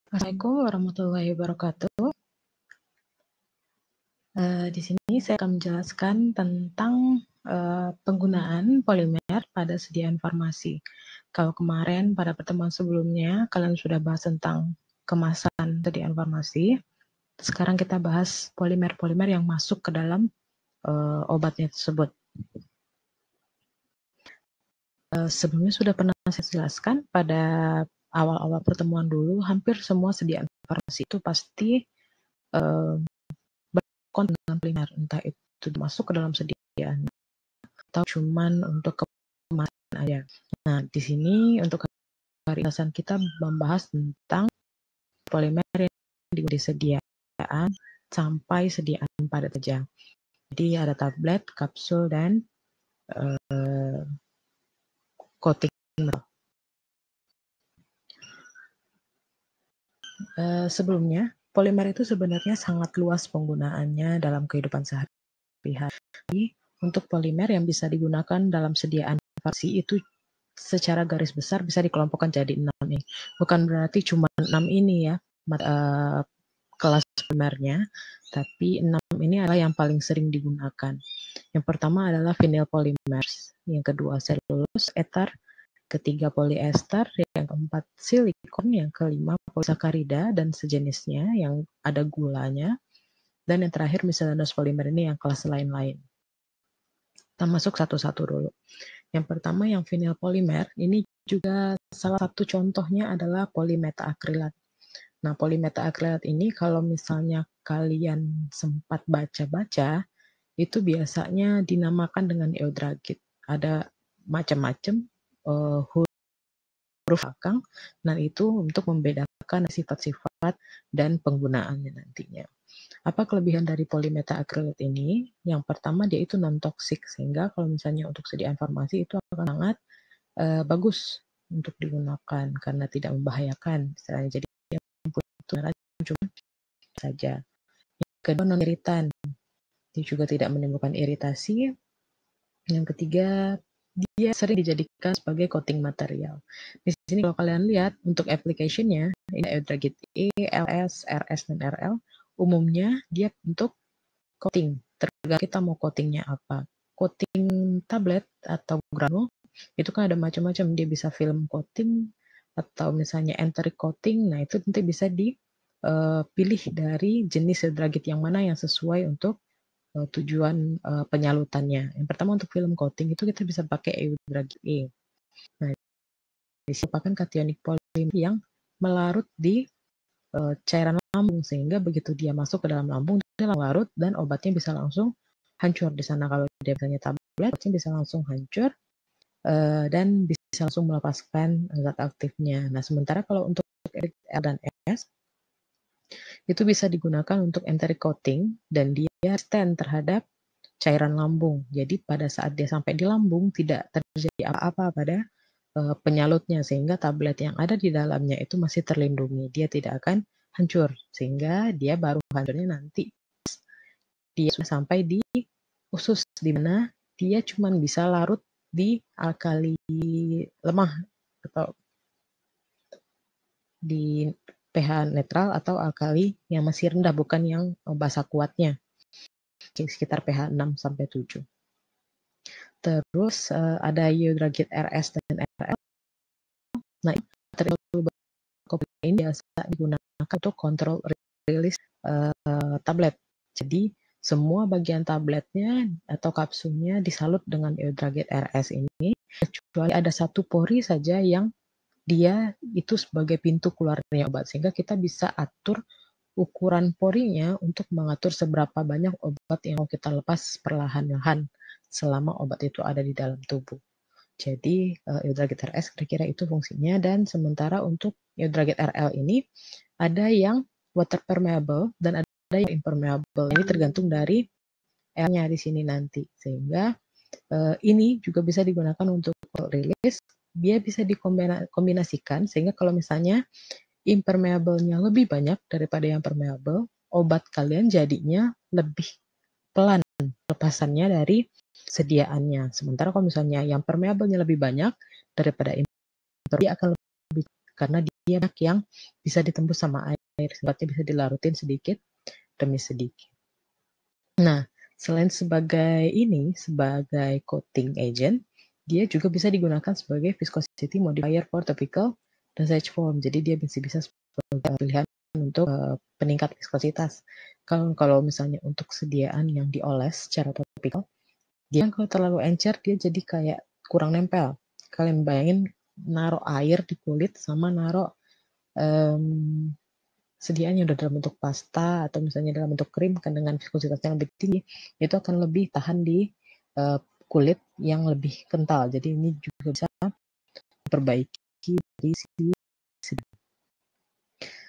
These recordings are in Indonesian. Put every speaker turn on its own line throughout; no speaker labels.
Assalamualaikum warahmatullahi wabarakatuh. Di sini saya akan menjelaskan tentang penggunaan polimer pada sediaan farmasi. Kalau kemarin pada pertemuan sebelumnya kalian sudah bahas tentang kemasan sediaan farmasi, sekarang kita bahas polimer-polimer yang masuk ke dalam obatnya tersebut. Sebelumnya sudah pernah saya jelaskan pada awal-awal pertemuan dulu, hampir semua sediaan farmasi itu pasti berkonten dengan polimer, entah itu masuk ke dalam sediaan atau cuman untuk kemasan aja. Nah, di sini untuk kejelasan kita membahas tentang polimer yang di sediaan sampai sediaan padat saja. Jadi ada tablet, kapsul, dan coating. Sebelumnya, polimer itu sebenarnya sangat luas penggunaannya dalam kehidupan sehari-hari. Untuk polimer yang bisa digunakan dalam sediaan farmasi itu secara garis besar bisa dikelompokkan jadi 6 nih. Bukan berarti cuma 6 ini ya kelas polimernya, tapi 6 ini adalah yang paling sering digunakan. Yang pertama adalah vinyl polymers, yang kedua selulose ether, ketiga polyester, yang keempat silikon, yang kelima polisakarida dan sejenisnya yang ada gulanya, dan yang terakhir miscellaneous polymer ini yang kelas lain-lain. Kita masuk satu-satu dulu. Yang pertama yang vinyl polymer, ini juga salah satu contohnya adalah polimetaakrilat. Nah, polimetaakrilat ini kalau misalnya kalian sempat baca-baca, itu biasanya dinamakan dengan eudragit. Ada macam-macam huruf belakang, dan itu untuk membedakan sifat-sifat dan penggunaannya nantinya. Apa kelebihan dari polimetaakrilat ini? Yang pertama, dia itu non-toksik, sehingga kalau misalnya untuk sediaan farmasi itu akan sangat bagus untuk digunakan karena tidak membahayakan. Jadi yang cuma saja. Yang kedua, non-iritan. Dia juga tidak menimbulkan iritasi. Yang ketiga, dia sering dijadikan sebagai coating material. Di sini kalau kalian lihat untuk application-nya, ini eudragit E, LS, RS, dan RL, umumnya dia untuk coating. Tergantung kita mau coatingnya apa. Coating tablet atau granul, itu kan ada macam-macam. Dia bisa film coating, atau misalnya enteric coating. Nah, itu nanti bisa dipilih dari jenis eudragit yang mana yang sesuai untuk tujuan penyalutannya. Yang pertama untuk film coating itu kita bisa pakai eudragit E. Nah, ini merupakan kationic polimer yang melarut di cairan lambung, sehingga begitu dia masuk ke dalam lambung dia larut dan obatnya bisa langsung hancur di sana. Kalau dia misalnya tablet, obatnya bisa langsung hancur dan bisa langsung melepaskan zat aktifnya. Nah, sementara kalau untuk R dan S itu bisa digunakan untuk enteric coating dan dia stand terhadap cairan lambung. Jadi pada saat dia sampai di lambung tidak terjadi apa-apa pada penyalutnya, sehingga tablet yang ada di dalamnya itu masih terlindungi. Dia tidak akan hancur, sehingga dia baru hancurnya nanti dia sudah sampai di usus, di mana dia cuma bisa larut di alkali lemah atau di pH netral atau alkali yang masih rendah, bukan yang basa kuatnya, sekitar pH 6 sampai 7. Terus ada eudragit RS dan RL. Nah, ini biasa digunakan untuk kontrol rilis tablet. Jadi semua bagian tabletnya atau kapsulnya disalut dengan eudragit RS ini, kecuali ada satu pori saja yang dia itu sebagai pintu keluarnya obat, sehingga kita bisa atur ukuran porinya untuk mengatur seberapa banyak obat yang mau kita lepas perlahan-lahan selama obat itu ada di dalam tubuh. Jadi eudragit RS kira-kira itu fungsinya, dan sementara untuk eudragit RL ini ada yang water permeable dan ada yang impermeable. Ini tergantung dari L-nya di sini nanti, sehingga ini juga bisa digunakan untuk rilis. Dia bisa dikombinasikan sehingga kalau misalnya impermeable-nya lebih banyak daripada yang permeable, obat kalian jadinya lebih pelan lepasannya dari sediaannya. Sementara kalau misalnya yang permeable-nya lebih banyak daripada impermeable, dia akan lebih karena dia banyak yang bisa ditembus sama air, sifatnya bisa dilarutin sedikit demi sedikit. Nah, selain sebagai coating agent, dia juga bisa digunakan sebagai viscosity modifier for topical dosage form. Jadi dia bisa sebagai pilihan untuk peningkat viskositas. Kalau misalnya untuk sediaan yang dioles secara topikal, dia kalau terlalu encer dia jadi kayak kurang nempel. Kalian bayangin naruh air di kulit sama naruh sediaan yang udah dalam bentuk pasta atau misalnya dalam bentuk krim kan dengan viskositas yang lebih tinggi, itu akan lebih tahan di kulit yang lebih kental. Jadi ini juga bisa diperbaiki dari sisi.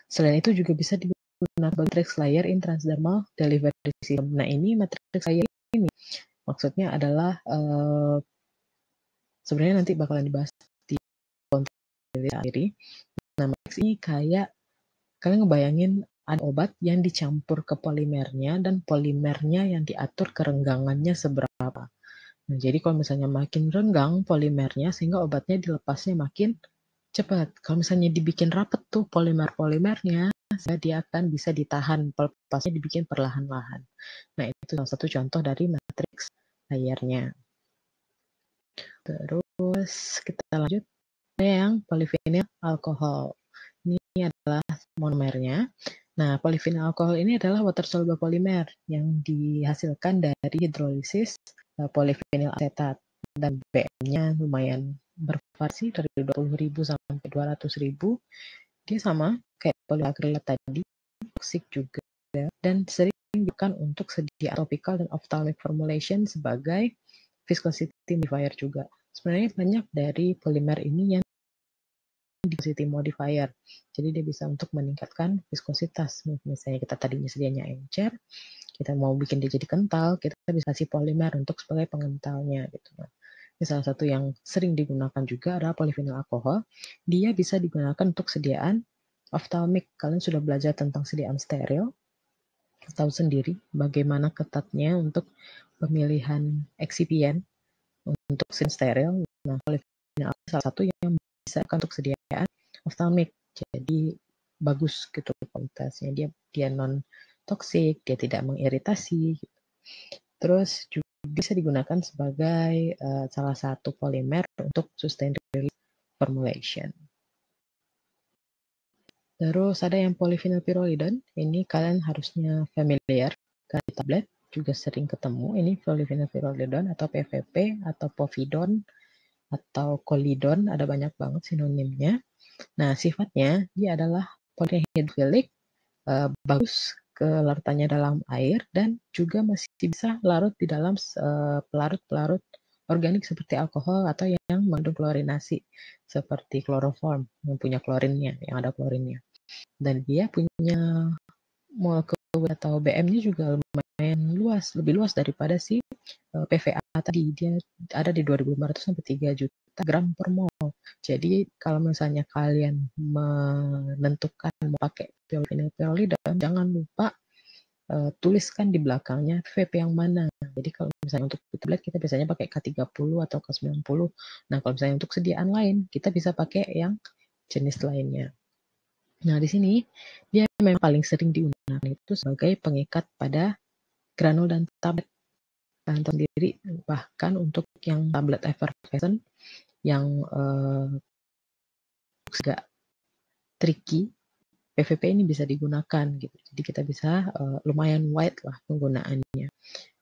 Selain itu juga bisa digunakan matrix layer in transdermal delivery system. Nah, ini matrix layer ini maksudnya adalah sebenarnya nanti bakalan dibahas di konten sendiri. Nah, matrix ini kayak kalian ngebayangin ada obat yang dicampur ke polimernya dan polimernya yang diatur kerenggangannya seberapa. Nah, jadi kalau misalnya makin renggang polimernya sehingga obatnya dilepasnya makin cepat. Kalau misalnya dibikin rapet tuh polimernya, sehingga dia akan bisa ditahan, pelepasnya dibikin perlahan-lahan. Nah, itu salah satu contoh dari matrix layernya. Terus kita lanjut yang polyvinyl alkohol. Ini adalah monomernya. Nah, polyvinyl alkohol ini adalah water soluble polymer yang dihasilkan dari hidrolisis polyvinyl asetat, dan BM-nya lumayan bervariasi dari 20.000 sampai 200.000. Dia sama kayak polyakrilat tadi, toksik juga, dan sering digunakan untuk sedia topical dan ophthalmic formulation sebagai viscosity modifier juga. Sebenarnya banyak dari polimer ini yang viscosity modifier. Jadi dia bisa untuk meningkatkan viskositas. Misalnya kita tadinya sedianya encer, kita mau bikin dia jadi kental, kita bisa kasih polimer untuk sebagai pengentalnya gitu. Nah, ini salah satu yang sering digunakan juga adalah polyvinyl alkohol. Dia bisa digunakan untuk sediaan ophthalmic. Kalian sudah belajar tentang sediaan steril, tahu sendiri bagaimana ketatnya untuk pemilihan eksipien untuk steril. Nah, polyvinyl alkohol salah satu yang bisa untuk sediaan ophthalmic. Jadi bagus gitu kualitasnya. Dia non toksik, dia tidak mengiritasi. Terus juga bisa digunakan sebagai salah satu polimer untuk sustained release formulation. Terus ada yang polyvinyl pyrrolidone. Ini kalian harusnya familiar karena di tablet juga sering ketemu. Ini polyvinyl pyrrolidone atau PVP atau povidone atau kolidon, ada banyak banget sinonimnya. Nah, sifatnya dia adalah polyhidrofilik, bagus kelarutannya dalam air dan juga masih bisa larut di dalam pelarut-pelarut organik seperti alkohol atau yang mengandung klorinasi seperti kloroform yang punya klorinnya, yang ada klorinnya. Dan dia punya molekul atau BM-nya juga lumayan luas, lebih luas daripada si PVA tadi. Dia ada di 2.500 sampai 3 juta gram per mol. Jadi kalau misalnya kalian menentukan mau pakai polyvinyl pyrrolidone, jangan lupa tuliskan di belakangnya VP yang mana. Jadi kalau misalnya untuk tablet kita biasanya pakai K30 atau K90. Nah, kalau misalnya untuk sediaan lain, kita bisa pakai yang jenis lainnya. Nah, di sini dia memang paling sering digunakan itu sebagai pengikat pada granul dan tablet. Kalian sendiri bahkan untuk yang tablet effervescent yang agak tricky, PVP ini bisa digunakan gitu. Jadi kita bisa lumayan wide lah penggunaannya.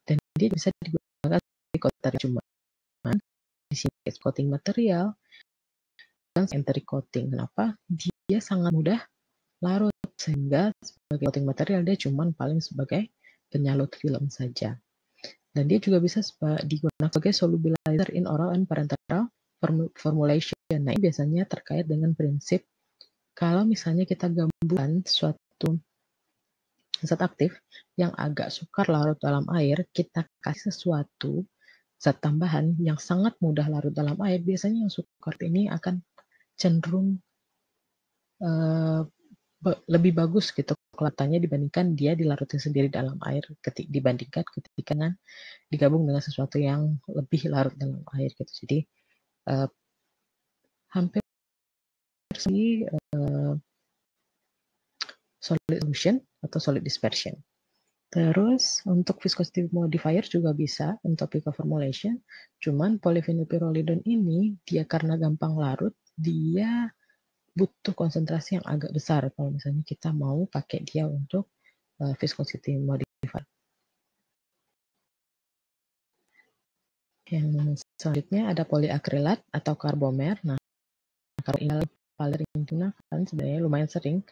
Dan dia bisa digunakan sebagai coating, cuma di sini coating material dan entry coating. Kenapa? Dia sangat mudah larut sehingga sebagai coating material dia cuma paling sebagai penyalut film saja. Dan dia juga bisa digunakan sebagai solubilizer in oral and parenteral formulation. Nah, ini biasanya terkait dengan prinsip kalau misalnya kita gabungkan suatu zat aktif yang agak sukar larut dalam air, kita kasih sesuatu zat tambahan yang sangat mudah larut dalam air, biasanya yang sukar ini akan cenderung lebih bagus gitu kelihatannya dibandingkan dia dilarutin sendiri dalam air dibandingkan ketika digabung dengan sesuatu yang lebih larut dalam air gitu. Jadi hampir solid solution atau solid dispersion. Terus untuk viscosity modifier juga bisa untuk topical formulation. Cuman polyphenylpyrrolidone ini dia karena gampang larut, dia butuh konsentrasi yang agak besar kalau misalnya kita mau pakai dia untuk viscosity modifier. Yang selanjutnya ada polyakrilat atau karbomer. Nah, karbomer paling digunakan sebenarnya lumayan sering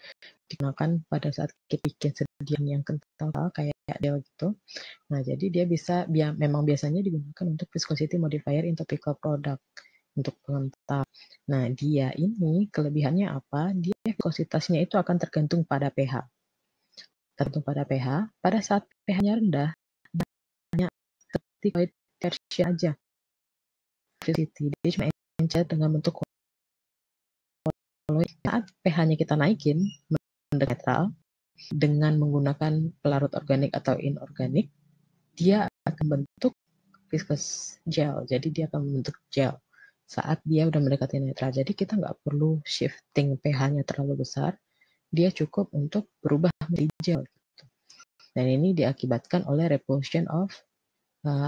digunakan pada saat kita bikin sedian yang kental kayak gel gitu. Nah, jadi dia bisa memang biasanya digunakan untuk viscosity modifier in topical product untuk pengental. Nah, dia ini kelebihannya apa? Dia viskositasnya itu akan tergantung pada pH. Tergantung pada pH. Pada saat pH-nya rendah, hanya seperti tertiary aja. Viscosity dia cuma encer dengan bentuk koloid. Saat pH-nya kita naikin mendekati netral dengan menggunakan pelarut organik atau inorganik, dia akan bentuk viscous gel. Jadi dia akan membentuk gel saat dia udah mendekati netral. Jadi kita nggak perlu shifting pH-nya terlalu besar. Dia cukup untuk berubah menjadi gel. Dan ini diakibatkan oleh repulsion of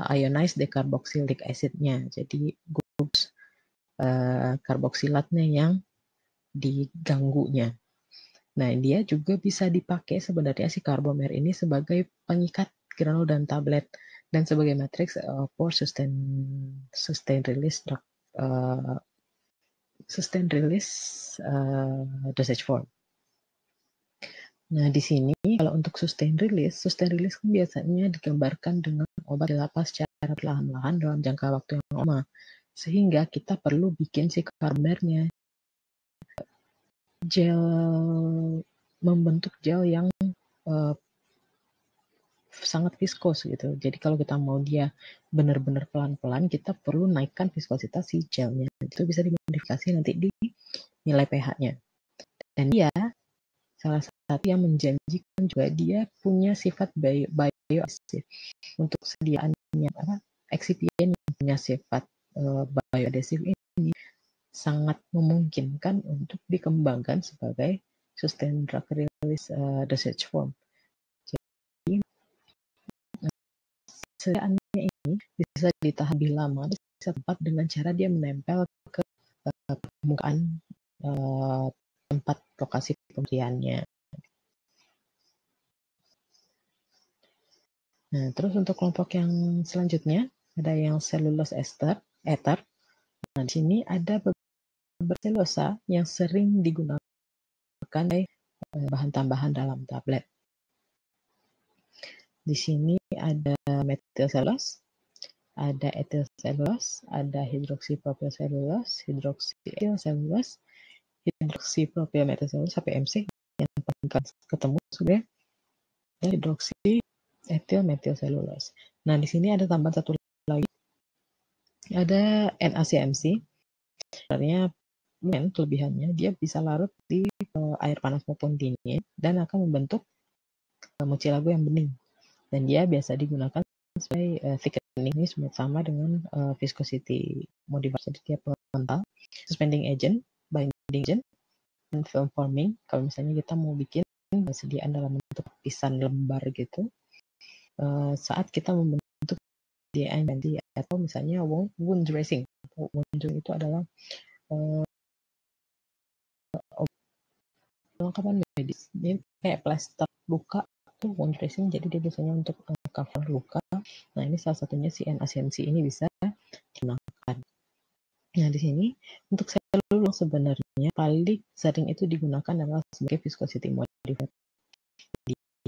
ionized decarboxylic acid-nya. Jadi groups karboksilatnya yang diganggunya. Nah, dia juga bisa dipakai sebenarnya si karbomer ini sebagai pengikat granul dan tablet dan sebagai matrix for sustain release dosage form. Nah, di sini kalau untuk sustain release kan biasanya digambarkan dengan obat dilapas secara perlahan-lahan dalam jangka waktu yang lama. Sehingga kita perlu bikin si karbomernya membentuk gel yang sangat viskos gitu. Jadi kalau kita mau dia benar-benar pelan-pelan, kita perlu naikkan viskositas si gelnya. Itu bisa dimodifikasi nanti di nilai pH-nya. Dan dia salah satu yang menjanjikan juga dia punya sifat bioadhesive. Untuk sediaannya excipient yang punya sifat bioadhesive ini sangat memungkinkan untuk dikembangkan sebagai sustained drug release dosage form. Jadi sediaannya ini bisa ditahan lebih lama, bisa tepat dengan cara dia menempel ke permukaan tempat lokasi pemberiannya. Nah, terus untuk kelompok yang selanjutnya ada yang cellulose ether. Nah, di sini ada beberapa selulosa yang sering digunakan sebagai bahan tambahan dalam tablet. Di sini ada methyl cellulose, ada ethyl cellulose, ada hidroksipropylcellulose, hidroksipropylcellulose, hidroksipropylmethylcellulose sampai MC yang paling ketemu sebenarnya, dan hidroksi-ethyl-methylcellulose. Nah, di sini ada tambahan satu lagi, ada NaCMC. Sebenarnya kelebihannya dia bisa larut di air panas maupun dingin dan akan membentuk mucilago yang bening. Dan dia biasa digunakan sebagai thickening, ini sama dengan viscosity modifier. Jadi dia pengental, suspending agent, binding agent, dan film forming. Kalau misalnya kita mau bikin sediaan dalam bentuk lapisan lembar gitu, saat kita membentuk sediaan ganti atau misalnya wound dressing. Wound dressing itu adalah perlengkapan medis. Ini kayak plaster luka itu wound dressing, jadi dia biasanya untuk cover luka. Nah, ini salah satunya si NaCMC ini bisa digunakan. Nah, di sini untuk selulose sebenarnya paling sering itu digunakan adalah sebagai viscosity modifier.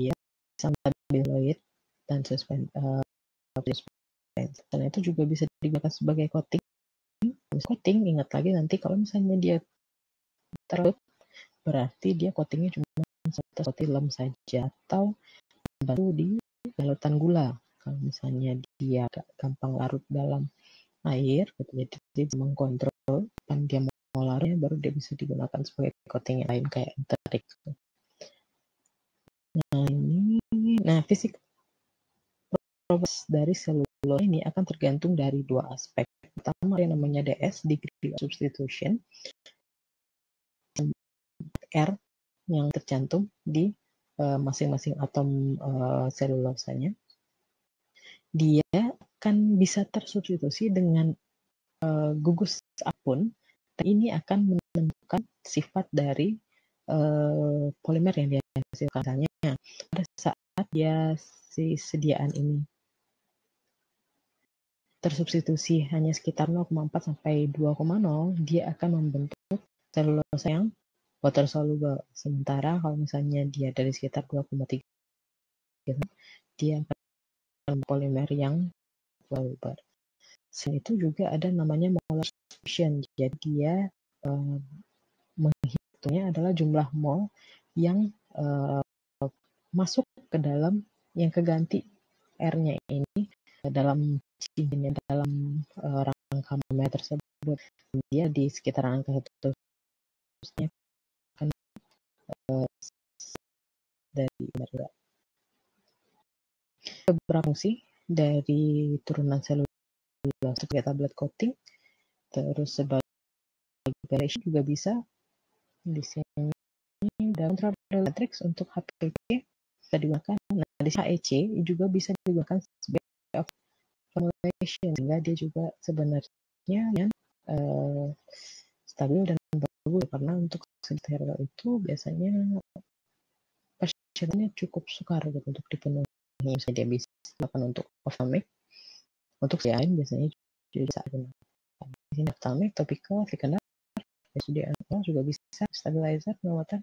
Dia bisa stabilize dan suspend. Dan itu juga bisa digunakan sebagai coating. Coating, ingat lagi nanti kalau misalnya dia terlalu berarti dia coatingnya cuma seperti lem saja atau bantu di larutan gula. Kalau misalnya dia gampang larut dalam air, gitu, jadi dia mengkontrol kapan dia mau larutnya, baru dia bisa digunakan sebagai coating yang lain kayak enteric. Nah, fisik dari selulose ini akan tergantung dari dua aspek. Pertama yang namanya DS, degree of substitution. R yang tercantum di masing-masing atom selulosanya, dia akan bisa tersubstitusi dengan gugus apapun, dan ini akan menentukan sifat dari polimer yang dia hasilkan. Misalnya pada saat dia si sediaan ini tersubstitusi hanya sekitar 0,4 sampai 2,0, dia akan membentuk selulosa yang water soluble. Sementara kalau misalnya dia dari sekitar 2,3, dia akan polimer yang soluble. Selain itu juga ada namanya molar solution. Jadi dia menghitungnya adalah jumlah mol yang masuk ke dalam yang keganti R-nya ini dalam cincinnya, dalam rangka molar tersebut. Dia di sekitar angka 1 akan dari beberapa fungsi dari turunan selulosa sebagai tablet coating, terus sebagai juga bisa di sini dalam matrix untuk HPP bisa digunakan. Nah, di HEC juga bisa digunakan sebagai formulation, sehingga dia juga sebenarnya yang stabil dan bagus, karena untuk steril itu biasanya pasiennya cukup sukar gitu untuk dipenuhi. Misalnya dia bisa dilakukan untuk ophthalmic, untuk lain biasanya juga bisa digunakan. Di sini ophthalmic, topical, thickener, juga bisa stabilizer, penguatan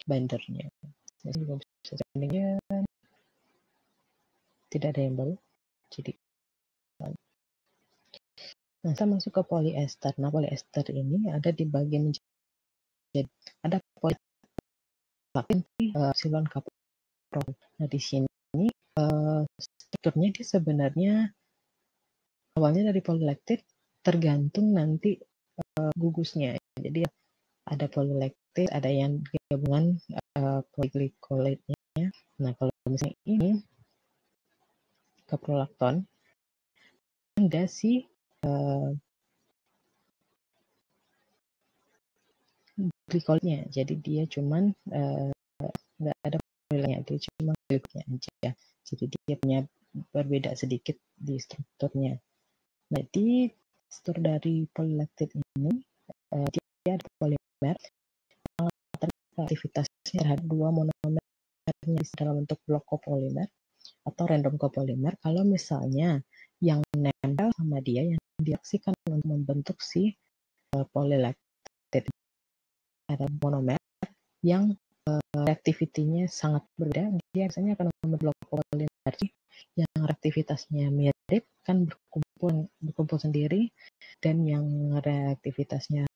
bindernya. Ini juga bisa settingnya, tidak ada yang baru. Jadi, nah kita masuk ke polyester. Nah polyester ini ada di bagian menjadi ada polyester silon kapro. Nah di sini strukturnya dia sebenarnya awalnya dari polylactic, tergantung nanti gugusnya. Jadi ada polylactic, ada yang gabungan polyglycolate-nya. Nah kalau misalnya ini caprolacton, ada si glikolnya, jadi dia cuman nggak ada polylactic, dia cuma glikolnya aja. Jadi dia punya berbeda sedikit di strukturnya. Nah di struktur dari polylactic ini dia ada polimer yang aktivitasnya terhadap dua monomernya dalam bentuk blok copolimer atau random copolimer. Kalau misalnya yang nempel sama dia yang diaksikan untuk membentuk si polylactic ada monomer yang reaktivitinya sangat berbeda, dia biasanya akan membentuk copolimer yang reaktivitasnya mirip kan berkumpul sendiri, dan yang reaktivitasnya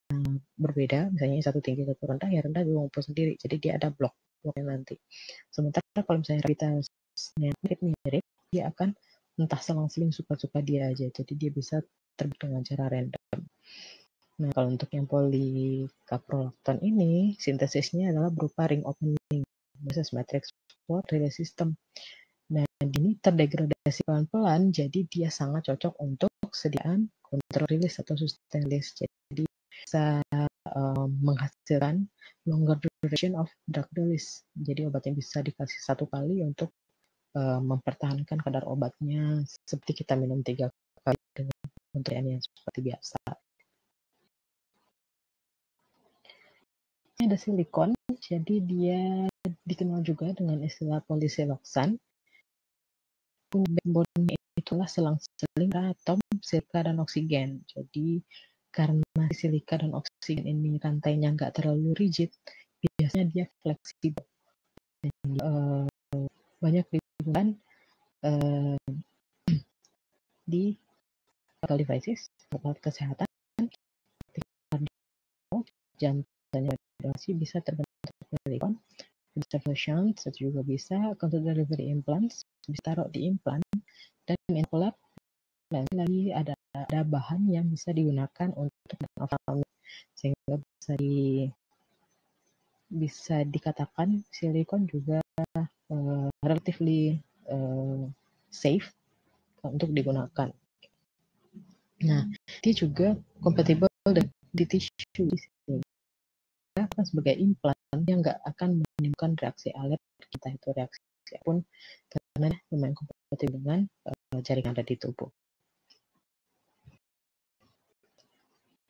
berbeda, misalnya satu tinggi satu rendah, ya rendah berkumpul sendiri, jadi dia ada bloknya nanti. Sementara kalau misalnya reaktivitasnya mirip, dia akan entah selang-seling suka-suka dia aja, jadi dia bisa terbit dengan cara random. Nah kalau untuk yang polycaprolacton ini sintesisnya adalah berupa ring opening basis matrix support relay system. Nah ini terdegradasi pelan-pelan, jadi dia sangat cocok untuk sediaan kontrol release atau sustain release. Jadi bisa menghasilkan longer duration of drug release. Jadi obatnya bisa dikasih satu kali untuk mempertahankan kadar obatnya seperti kita minum 3 kali dengan penterian yang seperti biasa. Ini ada silikon, jadi dia dikenal juga dengan istilah polisiloxan. Backbone-nya itulah selang-seling atom silika dan oksigen. Jadi karena silika dan oksigen ini rantainya nggak terlalu rigid, biasanya dia fleksibel. Banyak digunakan di medical devices, alat kesehatan, jantung bisa terbentuk silikon, observation juga bisa, untuk delivery implants bisa taruh di implant, dan implant lagi ada bahan yang bisa digunakan untuk ophthalmic, sehingga bisa dikatakan silikon juga relatively safe untuk digunakan. Nah, dia juga compatible di tisu, dia kan sebagai implan dia nggak akan menimbulkan reaksi alergi kita itu reaksi pun karena lumayan kompatibel dengan jaringan ada di tubuh.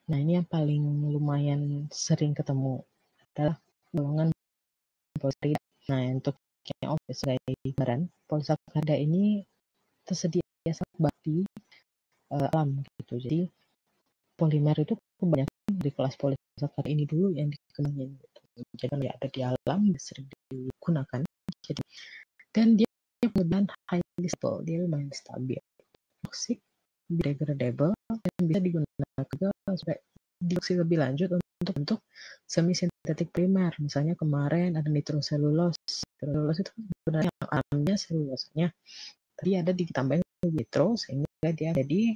Nah, ini yang paling lumayan sering ketemu adalah golongan polisakarida. Nah, untuk yang sebagai gambaran, polisakarida ini tersedia sangat di alam gitu. Jadi polimer itu kebanyakan di kelas polisakarida ini dulu yang dikembangin gitu. Jadi ada di alam sering digunakan. Jadi dan dia punya highly stable, dia lumayan stabil, toxic, biodegradable, dan bisa digunakan juga sebagai dioksi lebih lanjut untuk bentuk semi sintetik primer. Misalnya kemarin ada nitroselulose. Nitroselulose itu sebenarnya yang alamnya selulosanya, tapi ada ditambahin nitro sehingga dia jadi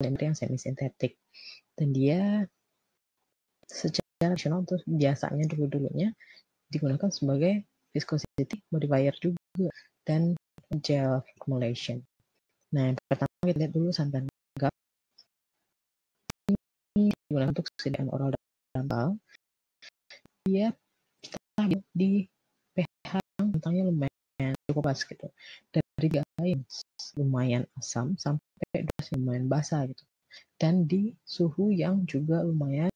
polimer yang semi sintetik. Dan dia secara rasional untuk biasanya dulunya digunakan sebagai viscosity modifier juga dan gel formulation. Nah, yang pertama kita lihat dulu santan gap. Ini digunakan untuk persediaan oral dan bal. Dia stabil di pH yang santannya lumayan cukup pas gitu. Dari yang lumayan asam sampai dosisnya lumayan basah gitu. Dan di suhu yang juga lumayan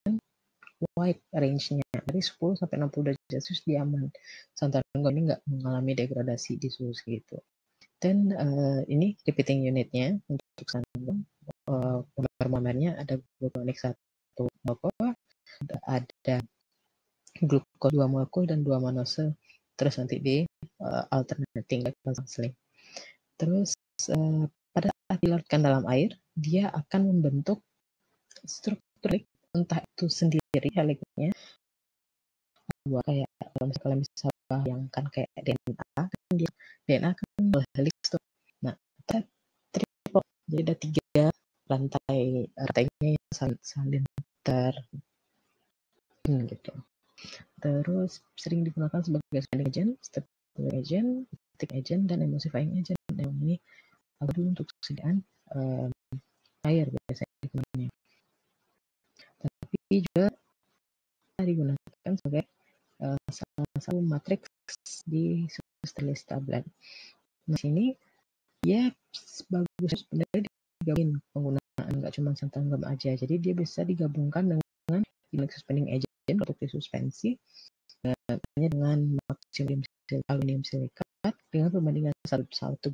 wide range-nya dari 10 sampai 60 derajat Celcius dia aman. Santan gap ini nggak mengalami degradasi di suhu segitu. Dan ini repeating unitnya untuk santan monomernya ada glukonik 1 molekul, ada glukos 2 molekul dan 2 manose, terus nanti di alternating counseling. Terus pada saat dilarutkan dalam air dia akan membentuk struktur entah itu sendiri heliknya kayak kalau misalnya bisa bayangkan kayak DNA kan dia DNA kan helix tuh. Nah, triple jadi ada 3 rantainya yang saling gitu. Terus sering digunakan sebagai binding agent, stabilizing agent, stick agent, dan emulsifying agent. Yang ini dulu untuk persediaan air biasanya digunakannya. Tapi juga digunakan sebagai salah satu matriks di sterilitas tablet. Nah, sini ya bagus sebenarnya digabungin penggunaan nggak cuma santan gam aja. Jadi dia bisa digabungkan dengan suspending agent untuk disuspensi dengan maksimum aluminium silikat dengan perbandingan 1:2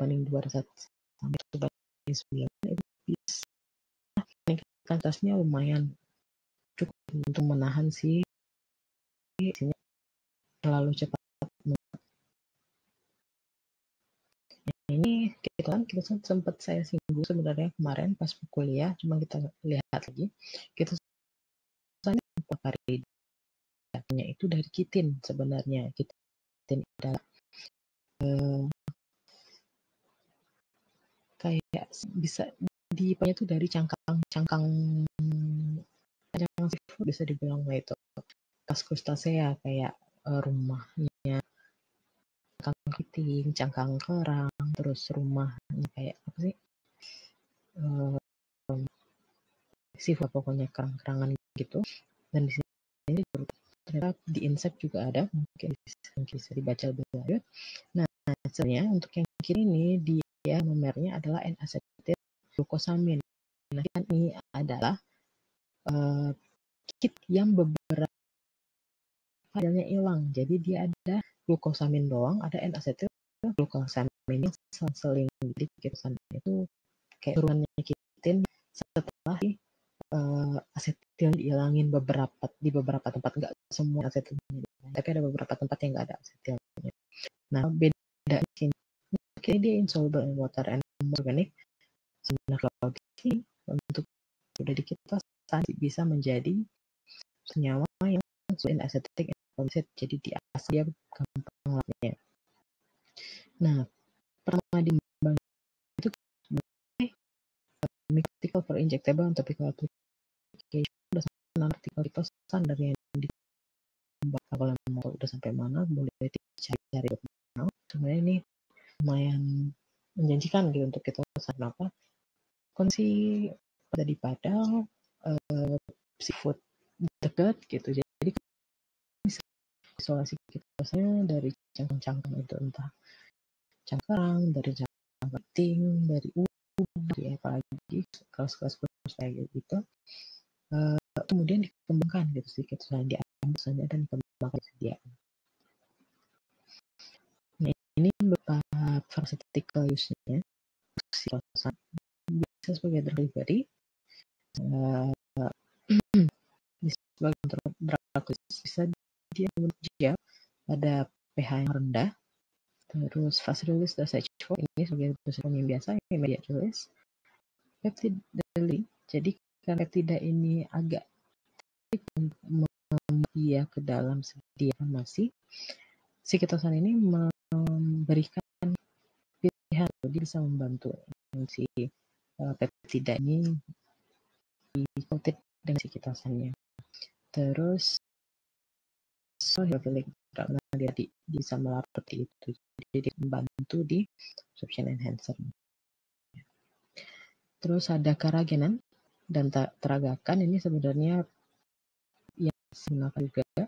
sampai 1:9 itu bisa meningkatkan tasnya lumayan cukup untuk menahan si terlalu cepat. Ini kita sempat saya singgung sebenarnya kemarin pas kuliah, cuma kita lihat lagi kita pakai datanya itu dari kitin sebenarnya. Kitin adalah kayak bisa dipanya itu dari cangkang seafood bisa dibilang itu kas crustacea kayak rumahnya cangkang kepiting, cangkang kerang, terus rumahnya kayak apa sih seafood pokoknya kerang-kerangan gitu. Dan di sini ternyata di insect juga ada, mungkin bisa dibaca lebih lanjut. Nah, sebenarnya untuk yang kiri ini dia monomernya adalah N-asetil glukosamin. Nah, ini adalah kit yang beberapa filenya hilang. Jadi dia ada glukosamin doang, ada N-asetil glukosamin yang seling. Jadi glukosamin itu kayak turunannya kitin setelah asetil dihilangin di beberapa tempat, nggak semua asetilnya, tapi ada beberapa tempat yang nggak ada asetilnya. Nah, beda ini dia insoluble in water and organic. Sebenarnya kalau ini untuk udah di kita bisa menjadi senyawa yang in acetic acid, jadi di asam dia gampang lapnya. Nah, pertama dikembang itu microtical for injectable and topical application udah sampai artikel pesan dari yang dikembang. Kalau mau udah sampai mana boleh dicari. Sebenarnya ini lumayan menjanjikan gitu untuk kita. Kenapa? Kondisi pada di Padang seafood dekat gitu, jadi isolasi kitosanya dari cangkang-cangkang itu, entah cangkang, dari cangkang keting, dari apalagi kelas-kelas kurus kayak gitu. Kemudian dikembangkan gitu sedikit, diambil saja dan dikembangkan sediaan. Nah, ini beberapa pharmaceutical use-nya. Bisa sebagai drug delivery, bisa sebagai drug, bisa dia membentuk gel pada pH yang rendah. Terus fast release dosage form ini sebagai dosage form yang biasa, immediate release. Peptide delivery, jadi karena peptida ini agak dia ke dalam sedia farmasi, si ketosan ini memberikan pilihan, dia bisa membantu si peptida ini di-coated dengan si ketosannya. Terus dia bisa melarut itu, jadi membantu di absorption enhancer. Terus ada karagenan dan teragakan, ini sebenarnya yang digunakan juga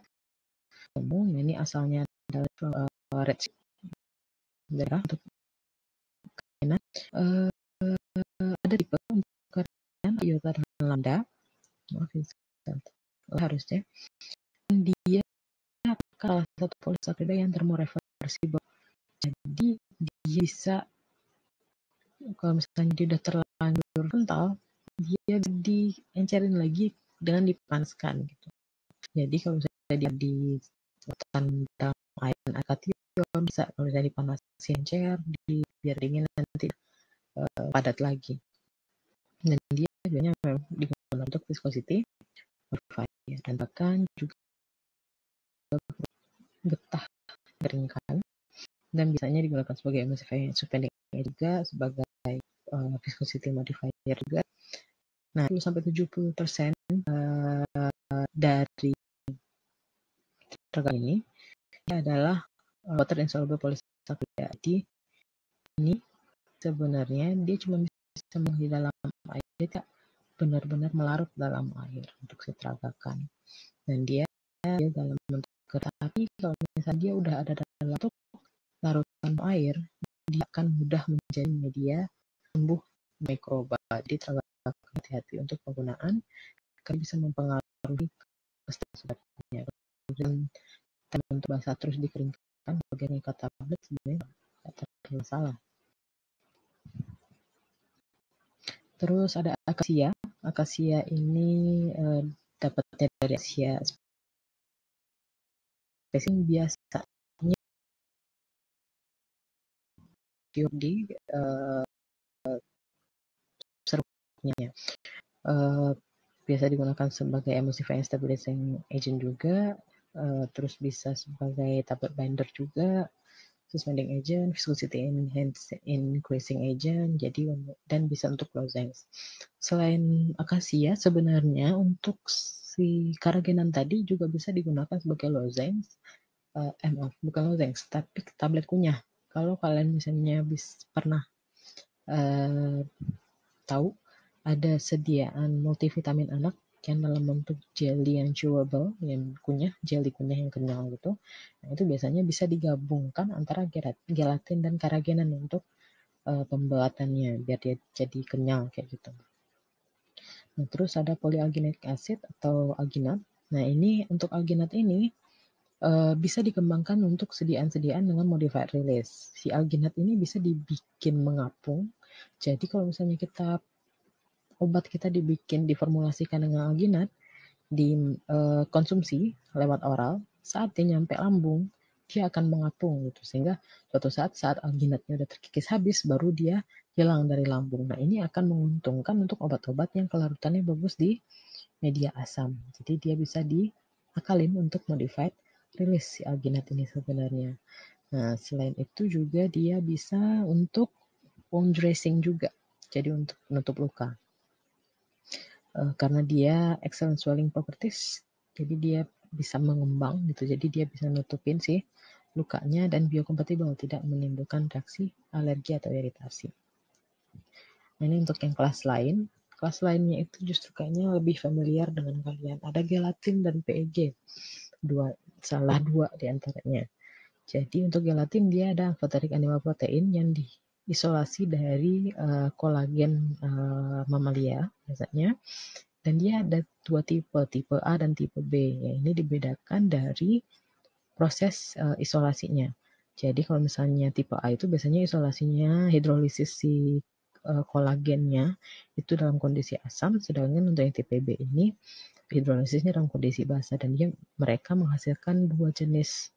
umum. Ini asalnya adalah red darah untuk karagenan. Ada tipe untuk karagenan iota dan lambda. Harusnya dia salah satu polisakarida yang termoreversibel. Jadi dia bisa, kalau misalnya dia udah terlanjur kental, dia diencerin lagi dengan dipanaskan gitu. Jadi kalau misalnya dia dalam air dan kation, bisa kalau misalnya dipanasin encer, biar dingin nanti padat lagi. Dan dia biasanya digunakan untuk viscosity modifier, dan bahkan juga getah keringkan, dan biasanya digunakan sebagai emulsifier suspending juga, sebagai viscosity modifier juga. Nah, 70% dari rekan ini adalah water insoluble polysaccharide. Jadi ini sebenarnya dia cuma bisa di dalam air, dia tidak benar-benar melarut dalam air untuk seteragakan. Dan dia dalam bentuk tapi kalau misalnya dia udah ada dalam bentuk larutan air, dia akan mudah menjadi media tumbuh mikroba. Jadi teragakan, hati-hati untuk penggunaan karena bisa mempengaruhi kestabilannya. Dan untuk basah terus dikeringkan sebagai kata tablet sebenarnya tidak termasalah. Terus ada akasia. Akasia ini dapatnya dari Asia. Spesies biasanya di serupnya. Biasa digunakan sebagai emulsifying stabilizing agent juga, terus bisa sebagai tablet binder juga, suspending agent, viscosity increasing agent, jadi dan bisa untuk lozenges. Selain akasia, sebenarnya untuk si karagenan tadi juga bisa digunakan sebagai lozenges, bukan lozenges, tapi tablet kunyah. Kalau kalian misalnya pernah tahu ada sediaan multivitamin anak yang dalam bentuk jelly yang chewable, yang jelly kunyah yang kenyal gitu. Nah, itu biasanya bisa digabungkan antara gelatin dan karagenan untuk pembuatannya biar dia jadi kenyal kayak gitu. Nah, terus ada polyalginic acid atau alginat. Nah, ini untuk alginat ini bisa dikembangkan untuk sediaan-sediaan dengan modified release. Si alginat ini bisa dibikin mengapung. Jadi kalau misalnya obat kita diformulasikan dengan alginat, dikonsumsi lewat oral, saat dia nyampe lambung, dia akan mengapung gitu, sehingga suatu saat alginatnya udah terkikis habis, baru dia hilang dari lambung. Nah, ini akan menguntungkan untuk obat-obat yang kelarutannya bagus di media asam. Jadi dia bisa diakalin untuk modified release si alginat ini sebenarnya. Nah, selain itu juga dia bisa untuk wound dressing juga, jadi untuk menutup luka. Karena dia excellent swelling properties, jadi dia bisa mengembang gitu, jadi dia bisa nutupin si lukanya dan biokompatibel, tidak menimbulkan reaksi alergi atau iritasi. Nah, ini untuk yang kelas lain. Kelas lainnya itu justru kayaknya lebih familiar dengan kalian. Ada gelatin dan PEG. salah dua di antaranya. Jadi untuk gelatin dia ada amfoteric animal protein yang diisolasi dari kolagen mamalia biasanya, dan dia ada dua tipe A dan tipe B. Ya, ini dibedakan dari proses isolasinya. Jadi kalau misalnya tipe A itu biasanya isolasinya hidrolisis si kolagennya itu dalam kondisi asam, sedangkan untuk yang tipe B ini hidrolisisnya dalam kondisi basa, dan mereka menghasilkan dua jenis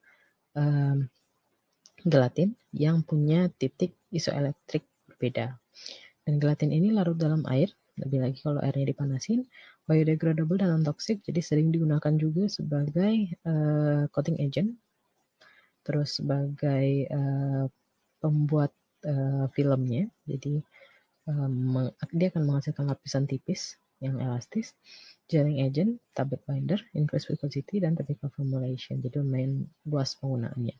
gelatin yang punya titik isoelektrik berbeda. Dan gelatin ini larut dalam air, lebih lagi kalau airnya dipanasin, biodegradable dan non-toxic, jadi sering digunakan juga sebagai coating agent, terus sebagai pembuat filmnya, jadi dia akan menghasilkan lapisan tipis yang elastis, gelling agent, tablet binder, increase viscosity, dan topical formulation. Jadi lumayan luas penggunaannya.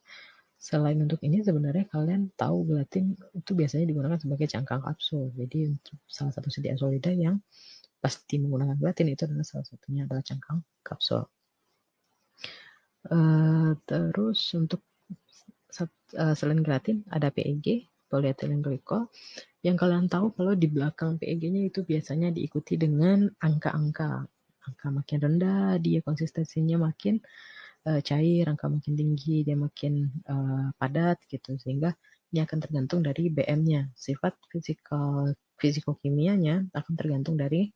Selain untuk ini, sebenarnya kalian tahu gelatin itu biasanya digunakan sebagai cangkang kapsul. Jadi untuk salah satu sedia solida yang pasti menggunakan gelatin itu adalah salah satunya adalah cangkang kapsul. Terus untuk selain gelatin ada PEG, polyethylene glycol, yang kalian tahu kalau di belakang PEG-nya itu biasanya diikuti dengan angka-angka. Angka makin rendah, dia konsistensinya makin cair, angka makin tinggi, dia makin padat gitu. Sehingga ini akan tergantung dari BM-nya. Sifat fisikokimianya akan tergantung dari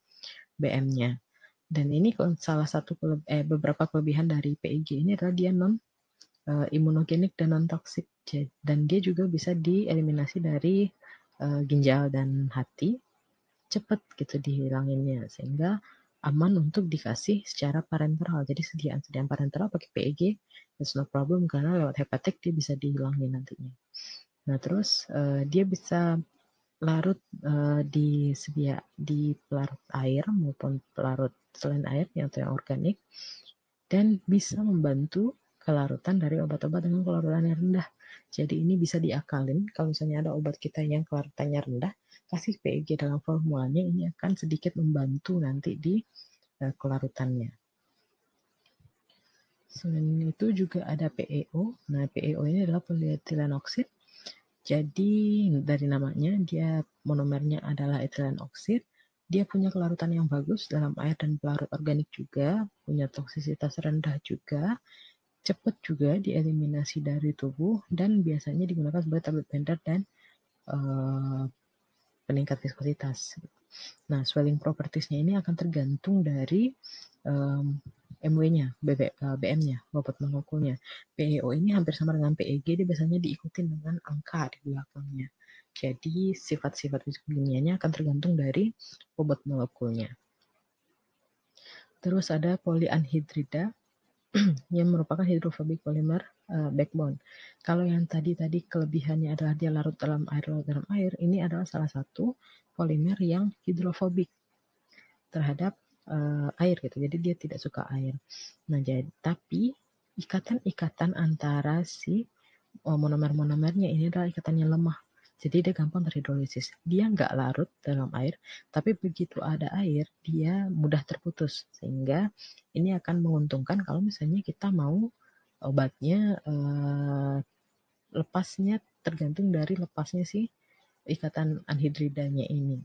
BM-nya. Dan ini salah satu beberapa kelebihan dari PEG ini adalah dia non imunogenik dan non toksik, dan dia juga bisa dieliminasi dari ginjal dan hati cepat gitu dihilanginnya, sehingga aman untuk dikasih secara parenteral. Jadi sediaan parenteral pakai PEG it's no problem karena lewat hepatik dia bisa dihilangin nantinya. Nah terus dia bisa larut di pelarut air maupun pelarut selain air atau yang organik, dan bisa membantu kelarutan dari obat-obat dengan kelarutan yang rendah. Jadi ini bisa diakalin kalau misalnya ada obat kita yang kelarutannya rendah, kasih PEG dalam formulanya, ini akan sedikit membantu nanti di kelarutannya. Selain itu juga ada PEO. Nah, PEO ini adalah polyethylene oxide. Jadi dari namanya dia monomernya adalah ethylene oxide. Dia punya kelarutan yang bagus dalam air dan pelarut organik juga, punya toksisitas rendah juga, cepat juga dieliminasi dari tubuh, dan biasanya digunakan sebagai tablet binder dan peningkat viskositas. Nah, swelling propertiesnya ini akan tergantung dari MW-nya, BM-nya, bobot molekulnya. PEO ini hampir sama dengan PEG, dia biasanya diikuti dengan angka di belakangnya. Jadi sifat-sifat fisikokimianya akan tergantung dari bobot molekulnya. Terus ada polyanhidrida yang merupakan hidrofobik polimer backbone. Kalau yang tadi kelebihannya adalah dia larut dalam air, ini adalah salah satu polimer yang hidrofobik terhadap air gitu. Jadi dia tidak suka air. Nah, tapi ikatan-ikatan antara si monomer-monomernya ini adalah ikatan yang lemah. Jadi dia gampang terhidrolisis. Dia nggak larut dalam air, tapi begitu ada air, dia mudah terputus. Sehingga ini akan menguntungkan kalau misalnya kita mau obatnya lepasnya tergantung dari lepasnya si ikatan anhidridanya ini.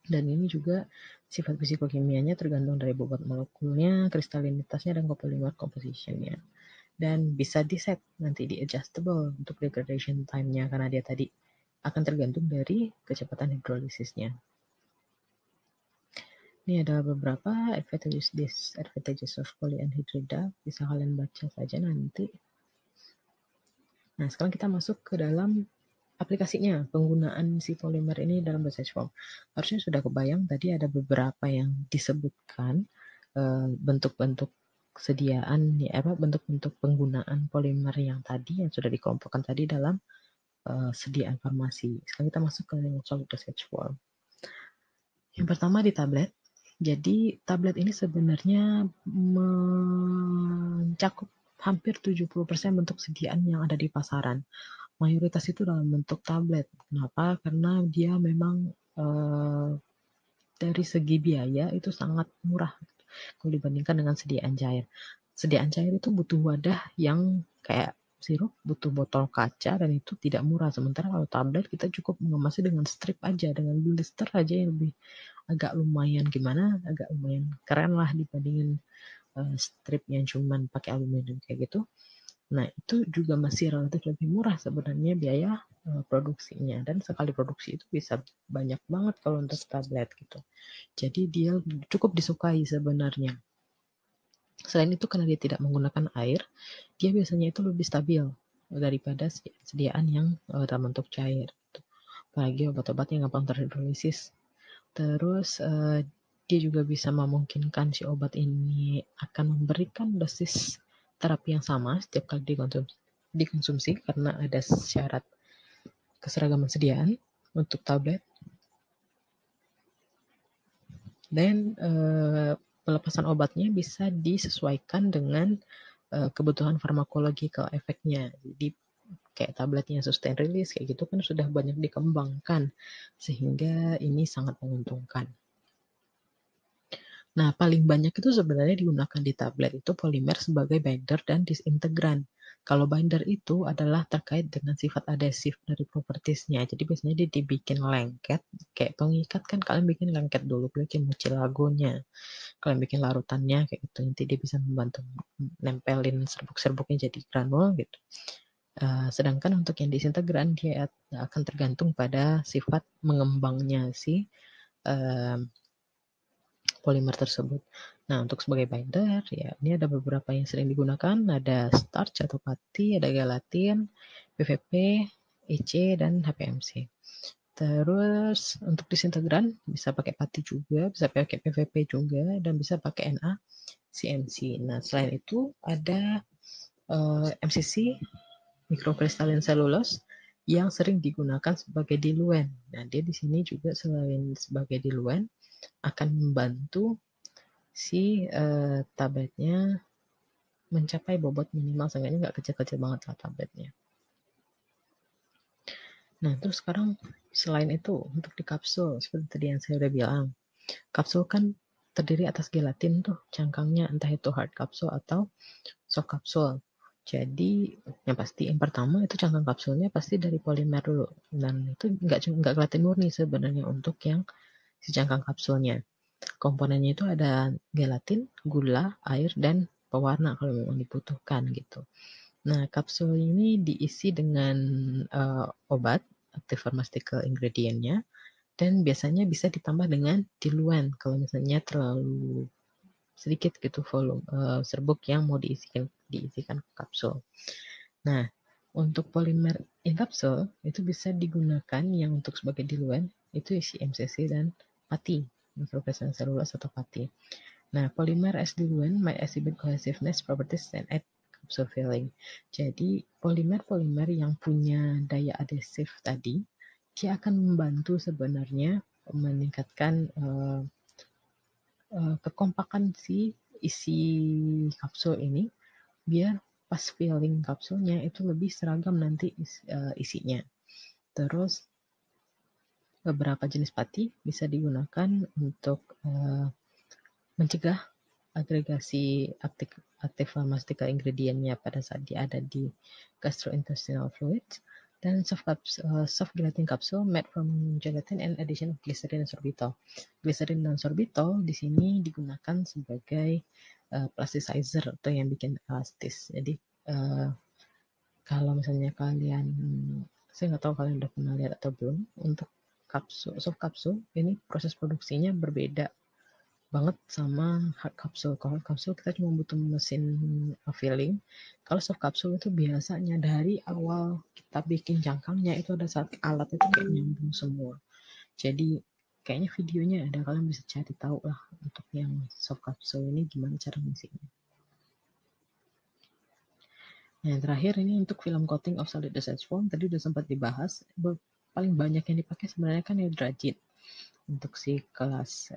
Dan ini juga sifat fisikokimianya tergantung dari bobot molekulnya, kristalinitasnya, dan copolymer composition-nya. Dan bisa di-set nanti di adjustable untuk degradation time-nya karena dia tadi akan tergantung dari kecepatan hidrolisisnya. Ini ada beberapa advantages of polyanhydrida, bisa kalian baca saja nanti. Nah, sekarang kita masuk ke dalam aplikasinya, penggunaan si polimer ini dalam dosage form. Harusnya sudah kebayang tadi ada beberapa yang disebutkan bentuk-bentuk sediaan bentuk-bentuk penggunaan polimer yang tadi yang sudah dikelompokkan tadi dalam sediaan farmasi. Sekarang kita masuk ke solid dosage form. Yang pertama di tablet. Jadi tablet ini sebenarnya mencakup hampir 70% bentuk sediaan yang ada di pasaran. Mayoritas itu dalam bentuk tablet. Kenapa? Karena dia memang dari segi biaya itu sangat murah kalau dibandingkan dengan sediaan cair. sediaan cair itu butuh wadah yang kayak sirup, butuh botol kaca, dan itu tidak murah. Sementara kalau tablet kita cukup mengemasnya dengan strip aja, dengan blister aja yang lebih agak lumayan keren lah dibandingin strip yang cuman pakai aluminium kayak gitu. Nah, itu juga masih relatif lebih murah sebenarnya biaya produksinya, dan sekali produksi itu bisa banyak banget kalau untuk tablet gitu. Jadi dia cukup disukai sebenarnya. Selain itu, karena dia tidak menggunakan air, dia biasanya itu lebih stabil daripada sediaan yang dalam bentuk cair. Apalagi obat-obat yang gampang terhidrolisis. Terus dia juga bisa memungkinkan si obat ini akan memberikan dosis terapi yang sama setiap kali dikonsumsi karena ada syarat keseragaman sediaan untuk tablet. Dan pelepasan obatnya bisa disesuaikan dengan kebutuhan farmakological efeknya. Jadi kayak tabletnya sustain release kayak gitu kan sudah banyak dikembangkan sehingga ini sangat menguntungkan. Nah, paling banyak itu sebenarnya digunakan di tablet itu polimer sebagai binder dan disintegran. Kalau binder itu adalah terkait dengan sifat adhesif dari propertiesnya. Jadi biasanya dia dibikin lengket, kayak pengikat kan kalian bikin lengket dulu, bikin mucilagonya. Kalian bikin larutannya kayak gitu, nanti dia bisa membantu nempelin serbuk-serbuknya jadi granul gitu. Sedangkan untuk yang disintegran dia akan tergantung pada sifat mengembangnya si polimer tersebut. Nah, untuk sebagai binder, ya ini ada beberapa yang sering digunakan. Ada starch atau pati, ada gelatin, PVP, EC, dan HPMC. Terus untuk disintegran bisa pakai pati juga, bisa pakai PVP juga, dan bisa pakai Na, CNC. Nah, selain itu ada MCC, microcrystalline cellulose, yang sering digunakan sebagai diluent. Nah, dia di sini juga selain sebagai diluent akan membantu si tabletnya mencapai bobot minimal, seenggaknya nggak kecil-kecil banget lah tabletnya. Nah, terus sekarang selain itu untuk di kapsul seperti tadi yang saya udah bilang, kapsul kan terdiri atas gelatin tuh cangkangnya, entah itu hard kapsul atau soft kapsul. Jadi yang pertama itu cangkang kapsulnya pasti dari polimer dulu, dan itu nggak gelatin murni sebenarnya untuk yang si cangkang kapsulnya. Komponennya itu ada gelatin, gula, air, dan pewarna kalau memang dibutuhkan gitu. Nah, kapsul ini diisi dengan obat, active pharmaceutical ingredient-nya, dan biasanya bisa ditambah dengan diluent kalau misalnya terlalu sedikit gitu volume serbuk yang mau diisikan ke kapsul. Nah, untuk polimer in kapsul itu bisa digunakan yang untuk sebagai diluent itu isi MCC dan pati, microcrystalline cellulose atau pati. Nah, polimer as diluent might exhibit cohesiveness properties and add capsule filling. Jadi, polimer-polimer yang punya daya adhesif tadi, dia akan membantu sebenarnya meningkatkan kekompakan si isi kapsul ini, biar pas filling kapsulnya itu lebih seragam nanti isinya. Terus beberapa jenis pati bisa digunakan untuk mencegah agregasi aktif pharmaceutical ingredientnya pada saat dia ada di gastrointestinal fluid. Dan soft gelatin capsule made from gelatin and addition of glycerin dan sorbitol. Glycerin dan sorbitol di sini digunakan sebagai plasticizer atau yang bikin elastis. Jadi kalau misalnya saya nggak tahu kalian udah pernah lihat atau belum, untuk soft capsule ini proses produksinya berbeda banget sama hard capsule. Kalau hard capsule kita cuma butuh mesin filling. Kalau soft capsule itu biasanya dari awal kita bikin cangkangnya itu ada saat alat itu kayak nyambung semua. Jadi kayaknya videonya ada, kalian bisa cari tahu lah untuk yang soft capsule ini gimana cara ngisinya. Nah, yang terakhir ini untuk film coating of solid dosage form, tadi udah sempat dibahas. Paling banyak yang dipakai sebenarnya kan hydrazine untuk si kelas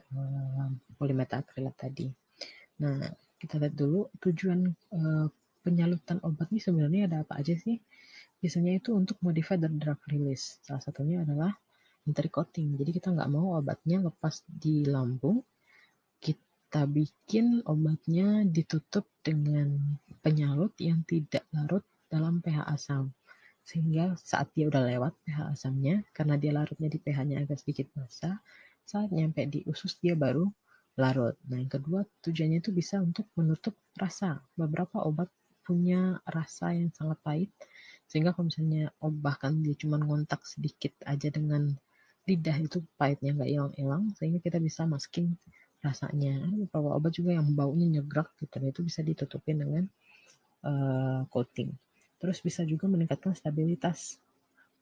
polymethyl tadi. Nah, kita lihat dulu tujuan penyalutan obat ini sebenarnya ada apa aja sih? Biasanya itu untuk modify the drug release. Salah satunya adalah entry coating. Jadi kita nggak mau obatnya lepas di lambung, kita bikin obatnya ditutup dengan penyalut yang tidak larut dalam pH asam. Sehingga saat dia udah lewat pH asamnya, karena dia larutnya di pH-nya agak sedikit basah, saat nyampe di usus dia baru larut. Nah, yang kedua tujuannya itu bisa untuk menutup rasa. Beberapa obat punya rasa yang sangat pahit, sehingga kalau misalnya bahkan dia cuma ngontak sedikit aja dengan lidah itu pahitnya nggak hilang-hilang, sehingga kita bisa masking rasanya. Ada beberapa obat juga yang baunya nyegrak gitu, itu bisa ditutupin dengan coating. Terus bisa juga meningkatkan stabilitas.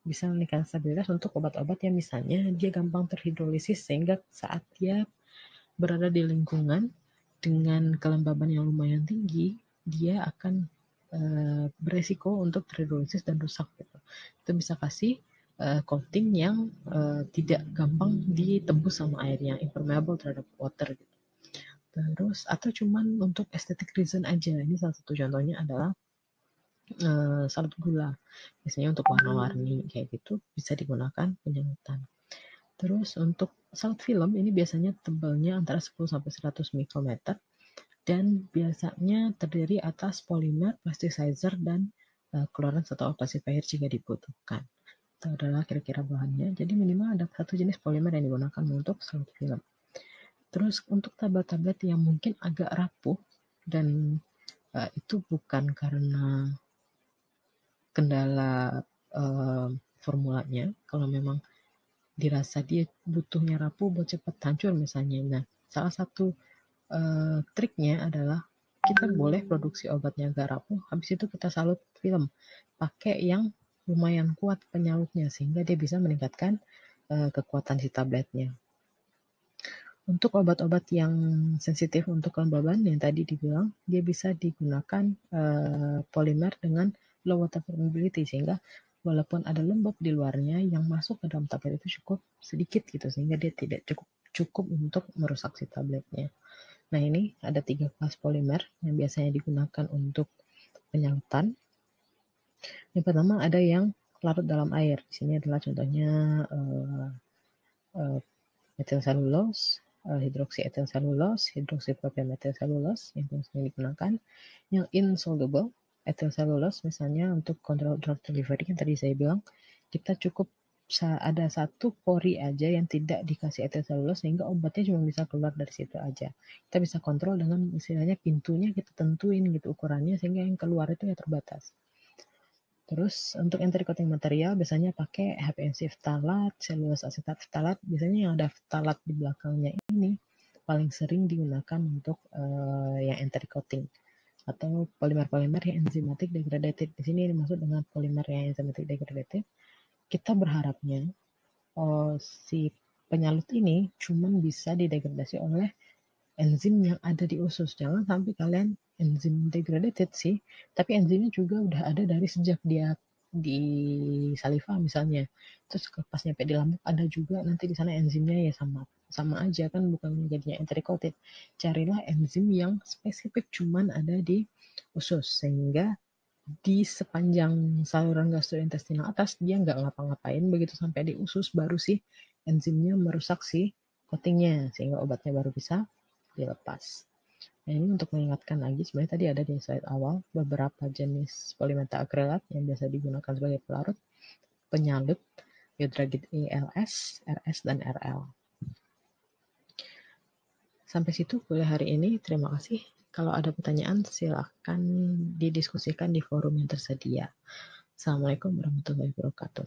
Bisa meningkatkan stabilitas untuk obat-obat yang misalnya dia gampang terhidrolisis, sehingga saat dia berada di lingkungan dengan kelembaban yang lumayan tinggi, dia akan beresiko untuk terhidrolisis dan rusak gitu. Kita bisa kasih coating yang tidak gampang ditembus sama air, yang impermeable terhadap water gitu. Terus atau cuman untuk aesthetic reason aja. Ini salah satu contohnya adalah salut gula. Biasanya untuk warna-warni kayak gitu bisa digunakan penyalutan. Terus untuk salut film ini biasanya tebalnya antara 10 sampai 100 mikrometer dan biasanya terdiri atas polimer, plasticizer, dan chlorants atau opacifier jika dibutuhkan. Itu adalah kira-kira bahannya. Jadi minimal ada satu jenis polimer yang digunakan untuk salut film. Terus untuk tablet-tablet yang mungkin agak rapuh dan itu bukan karena kendala formulanya, kalau memang dirasa dia butuhnya rapuh buat cepat hancur misalnya. Nah, salah satu triknya adalah kita boleh produksi obatnya agak rapuh, habis itu kita salut film pakai yang lumayan kuat penyalutnya, sehingga dia bisa meningkatkan kekuatan si tabletnya. Untuk obat-obat yang sensitif untuk kelembaban yang tadi dibilang, dia bisa digunakan polimer dengan low water permeability, sehingga walaupun ada lembab di luarnya, yang masuk ke dalam tablet itu cukup sedikit gitu, sehingga dia tidak cukup untuk merusak si tabletnya. Nah, ini ada 3 kelas polimer yang biasanya digunakan untuk penyalutan. Yang pertama ada yang larut dalam air. Di sini adalah contohnya metilselulose, hidroksietilselulose, hidroksipropiametilselulose yang sering digunakan. Yang insoluble, etilselulose misalnya untuk kontrol drug delivery yang tadi saya bilang, kita cukup ada satu pori aja yang tidak dikasih etilselulose, sehingga obatnya cuma bisa keluar dari situ aja. Kita bisa kontrol dengan istilahnya pintunya kita tentuin gitu ukurannya, sehingga yang keluar itu ya terbatas. Terus untuk anti-coating material biasanya pakai HPNC ftalat, selulose asetat ftalat. Biasanya yang ada ftalat di belakangnya ini paling sering digunakan untuk yang anti-coating atau polimer-polimer yang enzymatic degradated. Di sini dimaksud dengan polimer yang enzymatic degradated. Kita berharapnya si penyalut ini cuman bisa didegradasi oleh enzim yang ada di usus. Jangan sampai kalian enzim degradated sih, tapi enzimnya juga udah ada dari sejak dia di saliva misalnya. Terus pas nyampe di lambung ada juga nanti di sana enzimnya ya sama aja kan, bukan jadinya enteric-coated. Carilah enzim yang spesifik cuman ada di usus, sehingga di sepanjang saluran gastrointestinal atas dia nggak ngapa-ngapain, begitu sampai di usus baru sih enzimnya merusak si coatingnya, sehingga obatnya baru bisa dilepas. Nah, ini untuk mengingatkan lagi, sebenarnya tadi ada di slide awal beberapa jenis polimetakrilat yang biasa digunakan sebagai pelarut, penyalut, Eudragit ELS, RS, dan RL. Sampai situ boleh hari ini. Terima kasih. Kalau ada pertanyaan silakan didiskusikan di forum yang tersedia. Assalamualaikum warahmatullahi wabarakatuh.